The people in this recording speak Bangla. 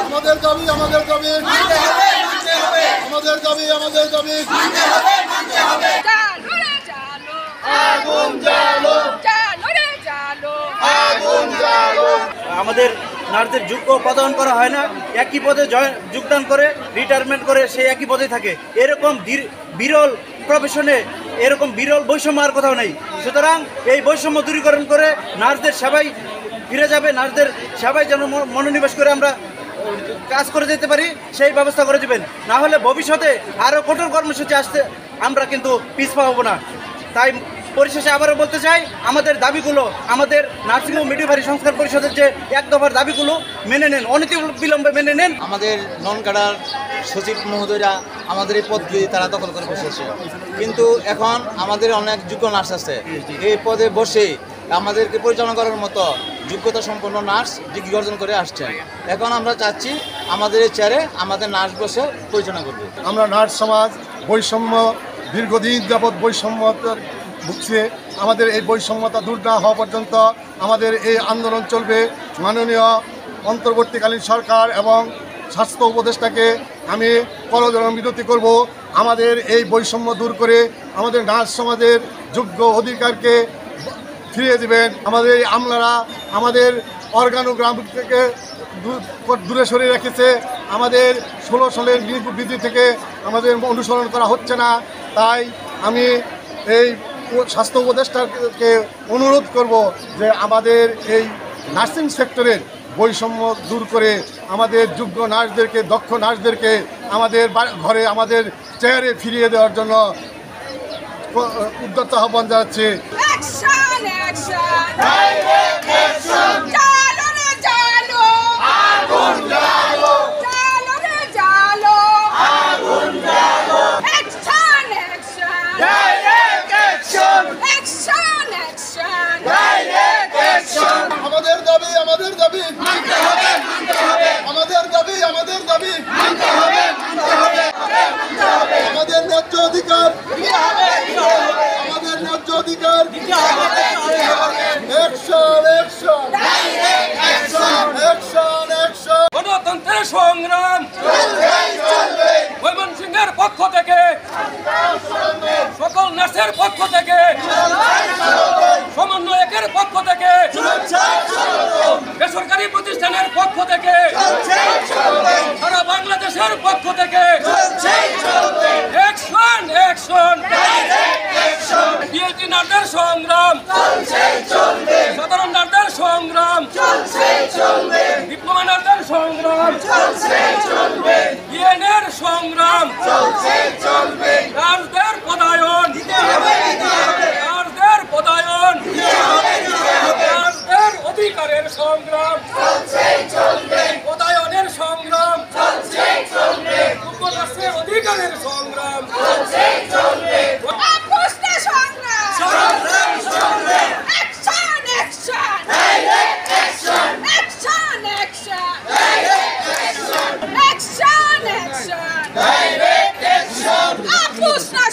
আমাদের দাবি আমাদের দাবি মানতে হবে মানতে হবে আমাদের দাবি আমাদের দাবি মানতে হবে মানতে হবে জালো রে জালো আগুন জ্বালো জালো রে জালো আগুন জ্বালো আমাদের নার্সদের যোগ্য পদায়ন করা হয় না, একই পদে যোগদান করে রিটায়ারমেন্ট করে সে একই পদে থাকে। এরকম বিরল প্রফেশনে এরকম বিরল বৈষম্য আর কোথাও নেই। সুতরাং এই বৈষম্য দূরীকরণ করে নার্সদের সেবায় ফিরে যাবে, নার্সদের সেবায় যেন মনোনিবেশ করে আমরা কাজ করে যেতে পারি সেই ব্যবস্থা করে দেবেন। না হলে ভবিষ্যতে আরও কঠোর কর্মসূচি আসতে আমরা কিন্তু পিছপা হব না। তাই পরিশেষে আবারও বলতে চাই, আমাদের দাবিগুলো, আমাদের নার্সিং ও মিডওয়াইফারি সংস্কার পরিষদের যে এক দফার দাবিগুলো মেনে নেন, অনতিবিলম্বে মেনে নেন। আমাদের নন ক্যাডার সচিব মহোদয়রা আমাদের এই পদগুলি তারা দখল করে বসেছে, কিন্তু এখন আমাদের অনেক যোগ্য নার্স আছে, এই পদে বসে আমাদেরকে পরিচালনা করার মতো যোগ্যতা সম্পন্ন নার্স ডিগ্রি অর্জন করে আসছেন। এখন আমরা চাচ্ছি আমাদের এই চেয়ারে আমাদের নার্স বসে পরিচালনা করবে। আমরা নার্স সমাজ বৈষম্য দীর্ঘদিন যাবৎ বৈষম্যতার ভুগছে। আমাদের এই বৈষম্যতা দূর না হওয়া পর্যন্ত আমাদের এই আন্দোলন চলবে। মাননীয় অন্তর্বর্তীকালীন সরকার এবং স্বাস্থ্য উপদেষ্টাকে আমি করজোড়ে বিনতি করব, আমাদের এই বৈষম্য দূর করে আমাদের নার্স সমাজের যোগ্য অধিকারকে ফিরিয়ে দেবেন। আমাদের এই আমলারা আমাদের অর্গানোগ্রাম থেকে দূরে সরিয়ে রেখেছে, আমাদের 16 সালের বিধি থেকে আমাদের অনুসরণ করা হচ্ছে না। তাই আমি এই স্বাস্থ্য উপদেষ্টাকে অনুরোধ করব যে আমাদের এই নার্সিং সেক্টরের বৈষম্য দূর করে আমাদের যোগ্য নার্সদেরকে, দক্ষ নার্সদেরকে আমাদের ঘরে, আমাদের চেয়ারে ফিরিয়ে দেওয়ার জন্য উদ্যত আহ্বান জানাচ্ছি। অ্যাকশন অ্যাকশন ডাইরেক্ট অ্যাকশন জালো রে জালো আগুন জ্বালো জালো রে জালো আগুন জ্বালো action action direct action action action direct action আমাদের দাবি আমাদের দাবি মানতে হবে মানতে হবে আমাদের দাবি আমাদের দাবি মানতে হবে মানতে হবে মানতে হবে আমাদের ন্যায্য অধিকার দিতে হবে দিতে হবে আমাদের ন্যায্য অধিকার দিতে হবে দিতে হবে action action direct action action action গণতন্ত্রের সংগ্রাম ময়মনসিংহের পক্ষ থেকে, সকল নার্সের পক্ষ থেকে, সমন্বয়কের পক্ষ থেকে, বেসরকারি প্রতিষ্ঠানের পক্ষ থেকে, সারা বাংলাদেশের পক্ষ থেকে অ্যাকশন অ্যাকশন বিএলটি নার্সের সংগ্রাম, সাধারণ নার্সের সংগ্রাম, ডিপ্লোমা নার্সের সংগ্রাম, বিএনএর সংগ্রাম, নার্সদের পদায়ন, নার্সদের পদায়ন, নার্সদের অধিকারের সংগ্রাম, পদায়নের সংগ্রাম, যোগ্য নার্সের অধিকারের সংগ্রাম, আপোষ না সংগ্রাম action action action action action action আপোষ না